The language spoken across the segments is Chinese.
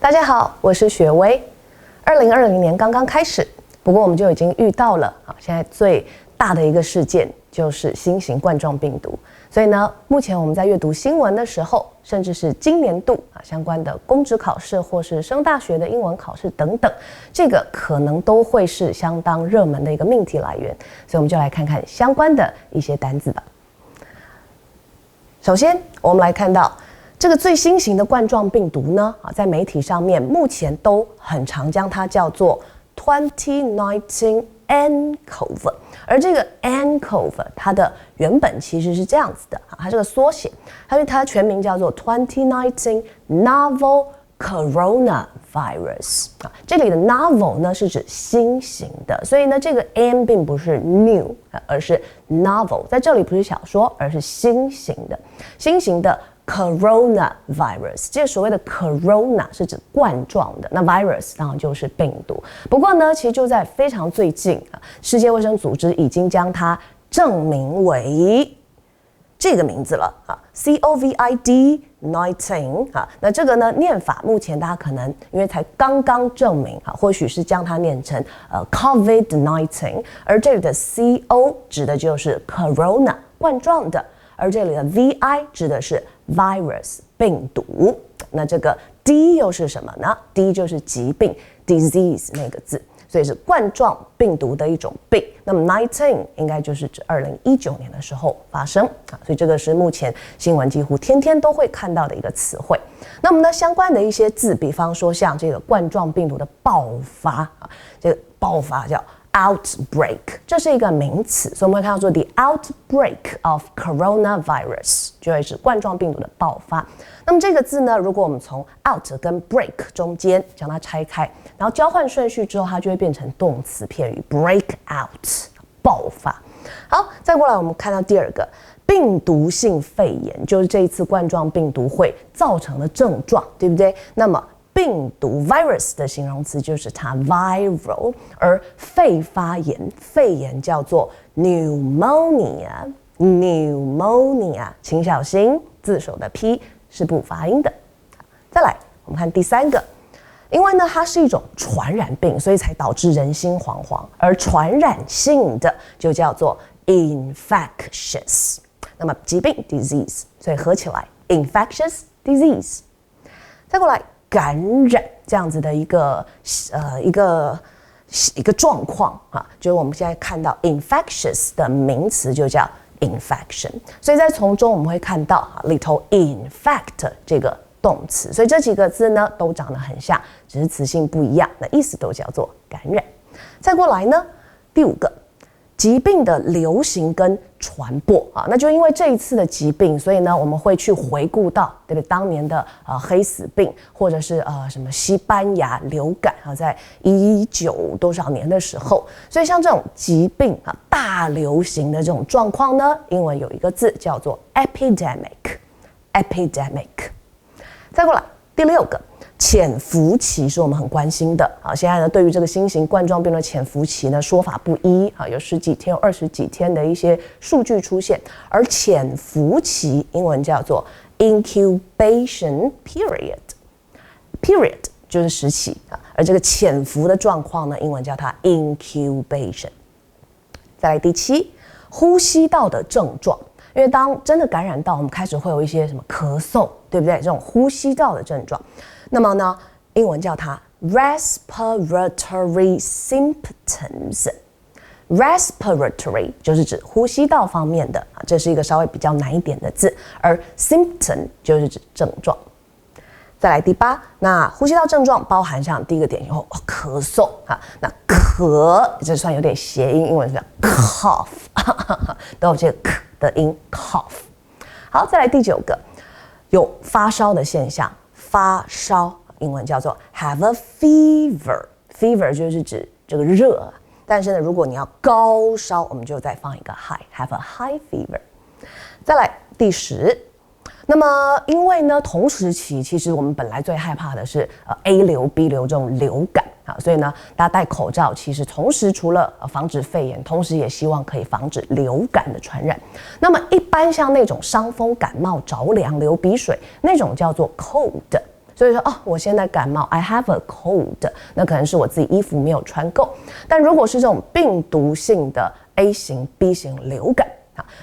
大家好，我是雪薇。2020年刚刚开始，不过我们就已经遇到了现在最大的一个事件就是新型冠状病毒。所以呢，目前我们在阅读新闻的时候，甚至是今年度相关的公职考试或是升大学的英文考试等等，这个可能都会是相当热门的一个命题来源。所以我们就来看看相关的一些单字吧。首先，我们来看到这个最新型的冠状病毒呢，在媒体上面目前都很常将它叫做2019 nCoV， 而这个 nCoV 它的原本其实是这样子的，它是个缩写，它全名叫做2019 Novel Coronavirus。这里的 novel 呢是指新型的，所以呢这个 n 并不是 new， 而是 novel， 在这里不是小说，而是新型的 coronavirus。这所谓的 corona 是指冠状的，那 virus 当然就是病毒。不过呢，其实就在非常最近，世界卫生组织已经将它证明为这个名字了COVID-19 那这个呢念法目前大家可能因为才刚刚证明或许是将它念成COVID-19， 而这里的 CO 指的就是 corona 冠状的，而这里的 VI 指的是 virus 病毒。那这个 D 又是什么呢？ D 就是疾病 disease 那个字，所以是冠状病毒的一种病。那么19应该就是指2019年的时候发生所以这个是目前新闻几乎天天都会看到的一个词汇。那么呢，相关的一些字，比方说像这个冠状病毒的爆发这个爆发叫outbreak， 这是一个名词，所以我们会看到说 the outbreak of coronavirus 就会是冠状病毒的爆发。那么这个字呢，如果我们从 out 跟 break 中间将它拆开，然后交换顺序之后，它就会变成动词片语 break out 爆发。好，再过来我们看到第二个病毒性肺炎，就是这一次冠状病毒会造成的症状，对不对？那么病毒 virus 的形容词就是它 viral， 而肺炎叫做 pneumonia， 请小心字首的 P 是不发音的。再来我们看第三个，因为呢它是一种传染病，所以才导致人心惶惶，而传染性的就叫做 infectious， 那么疾病 disease， 所以合起来 infectious disease。 再过来感染这样子的一个状况就是我们现在看到 infectious 的名词就叫 infection， 所以在从中我们会看到里头 infect 这个动词，所以这几个字呢都长得很像，只是词性不一样，那意思都叫做感染。再过来呢，第五个疾病的流行跟传播那就因为这一次的疾病，所以呢我们会去回顾到对不对当年的黑死病，或者是什么西班牙流感在19多少年的时候，所以像这种疾病大流行的这种状况呢，英文有一个字叫做 epidemic。 再过来第六个潜伏期是我们很关心的现在呢对于这个新型冠状病毒的潜伏期呢说法不一有10几天有20几天的一些数据出现，而潜伏期英文叫做 incubation period 就是时期而这个潜伏的状况呢英文叫它 incubation。 再来第七，呼吸道的症状，因为当真的感染到，我们开始会有一些什么咳嗽，对不对？这种呼吸道的症状，那么呢，英文叫它 respiratory symptoms。respiratory 就是指呼吸道方面的这是一个稍微比较难一点的字，而 symptom 就是指症状。再来第八，那呼吸道症状包含像第一个点以后咳嗽那咳这算有点谐音，英文是叫 cough 都有这个 k 的音 cough。 好，再来第九个，有发烧的现象，发烧英文叫做 have a fever 就是指这个热，但是呢如果你要高烧，我们就再放一个 high have a high fever。 再来第10，那么因为呢同时期其实我们本来最害怕的是A 流 B 流这种流感所以呢大家戴口罩其实同时除了防止肺炎，同时也希望可以防止流感的传染。那么一般像那种伤风感冒着凉流鼻水那种叫做 cold，所以说我现在感冒 I have a cold， 那可能是我自己衣服没有穿够。但如果是这种病毒性的 A 型 B 型流感，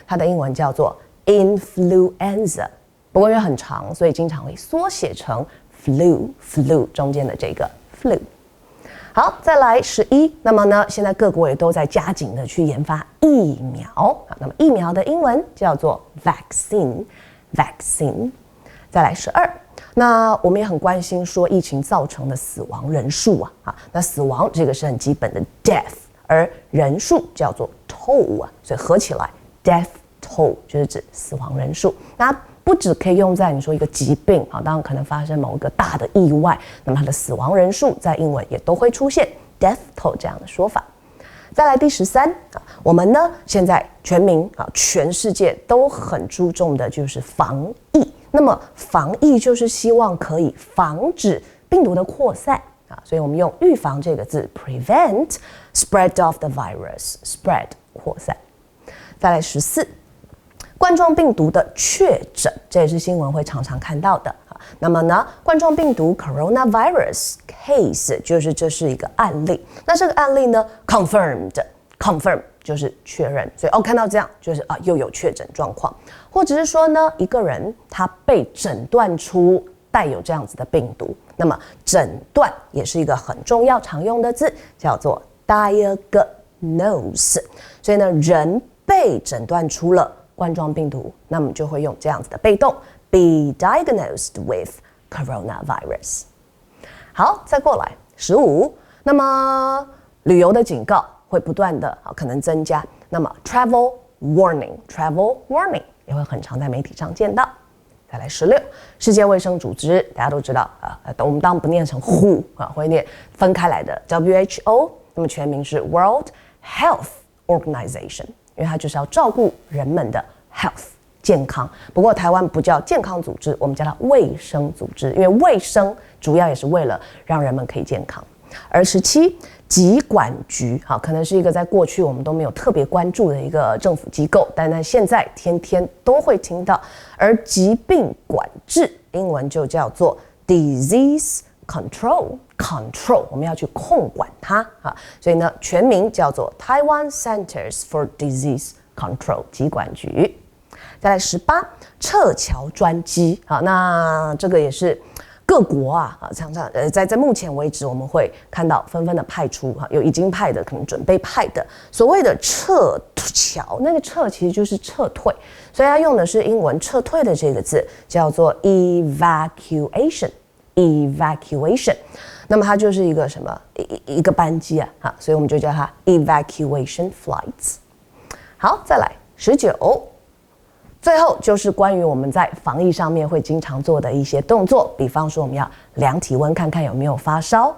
它的英文叫做 influenza， 不过因为很长，所以经常会缩写成 flu 中间的这个 flu。好，再来11。那么呢，现在各国也都在加紧的去研发疫苗。那么疫苗的英文叫做 vaccine。再来12。那我们也很关心说疫情造成的死亡人数那死亡这个是很基本的 death， 而人数叫做 toll 所以合起来 death toll 就是指死亡人数。那不只可以用在你说一个疾病当然可能发生某一个大的意外，那么它的死亡人数在英文也都会出现 death toll 这样的说法。再来第13，我们呢现在全民全世界都很注重的就是防疫。那么防疫就是希望可以防止病毒的扩散所以我们用预防这个字 prevent spread of the virus， spread 扩散。再来14。冠状病毒的确诊，这也是新闻会常常看到的那么呢，冠状病毒 coronavirus case 就是这是一个案例。那这个案例呢 confirm 就是确认，所以看到这样就是又有确诊状况，或者是说呢，一个人他被诊断出带有这样子的病毒，那么诊断也是一个很重要常用的字，叫做 diagnose。所以呢，人被诊断出了冠状病毒，那么就会用这样子的被动 be diagnosed with coronavirus。 好，再过来15。那么旅游的警告会不断的可能增加，那么 travel warning 也会很常在媒体上见到。再来16。世界卫生组织大家都知道我们当然不念成 WHO 会念分开来的 WHO， 那么全名是 World Health Organization，因为它就是要照顾人们的 health 健康。不过台湾不叫健康组织，我们叫它卫生组织，因为卫生主要也是为了让人们可以健康。而17。疾管局可能是一个在过去我们都没有特别关注的一个政府机构，但在现在天天都会听到。而疾病管制英文就叫做 disease control， 我们要去控管它所以呢全名叫做 Taiwan Centers for Disease Control 疾管局。再来18。撤侨专机那这个也是各国常常在目前为止我们会看到纷纷的派出有已经派的，可能准备派的。所谓的撤侨，那个撤其实就是撤退，所以它用的是英文撤退的这个字，叫做 evacuation。那么它就是一个什么一个班机所以我们就叫它 evacuation flights。好，再来19。最后就是关于我们在防疫上面会经常做的一些动作，比方说我们要量体温看看有没有发烧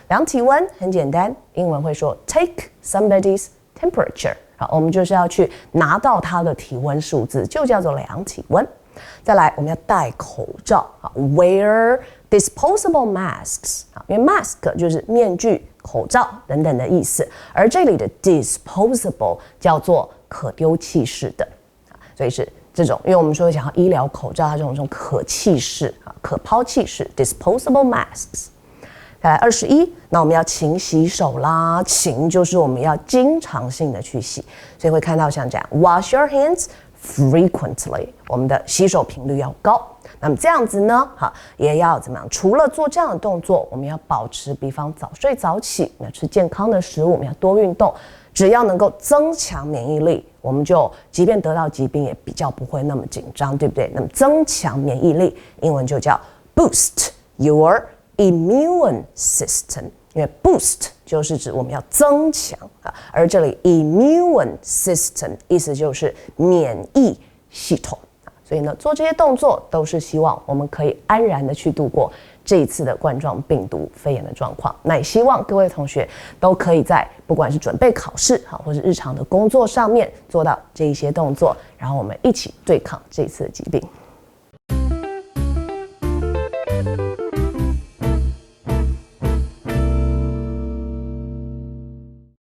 量体温很简单，英文会说 take somebody's temperature 我们就是要去拿到他的体温数字，就叫做量体温。再来我们要戴口罩wear disposable masks 因为 mask 就是面具、口罩等等的意思，而这里的 disposable 叫做可丢弃式的所以是这种，因为我们说想要医疗口罩，它这种可弃式可抛弃式 disposable masks。再来21。那我们要勤洗手啦，勤就是我们要经常性的去洗，所以会看到像这样 wash your hands frequently， 我们的洗手频率要高。那么这样子呢也要怎么样？除了做这样的动作，我们要保持比方早睡早起，我们要吃健康的食物，我们要多运动，只要能够增强免疫力，我们就即便得到疾病也比较不会那么紧张，对不对？那么增强免疫力英文就叫 boost your immune system， 因为 boost 就是指我们要增强而这里 immune system 意思就是免疫系统所以呢做这些动作都是希望我们可以安然的去度过这一次的冠状病毒肺炎的状况。那也希望各位同学都可以在不管是准备考试或是日常的工作上面做到这一些动作，然后我们一起对抗这一次的疾病。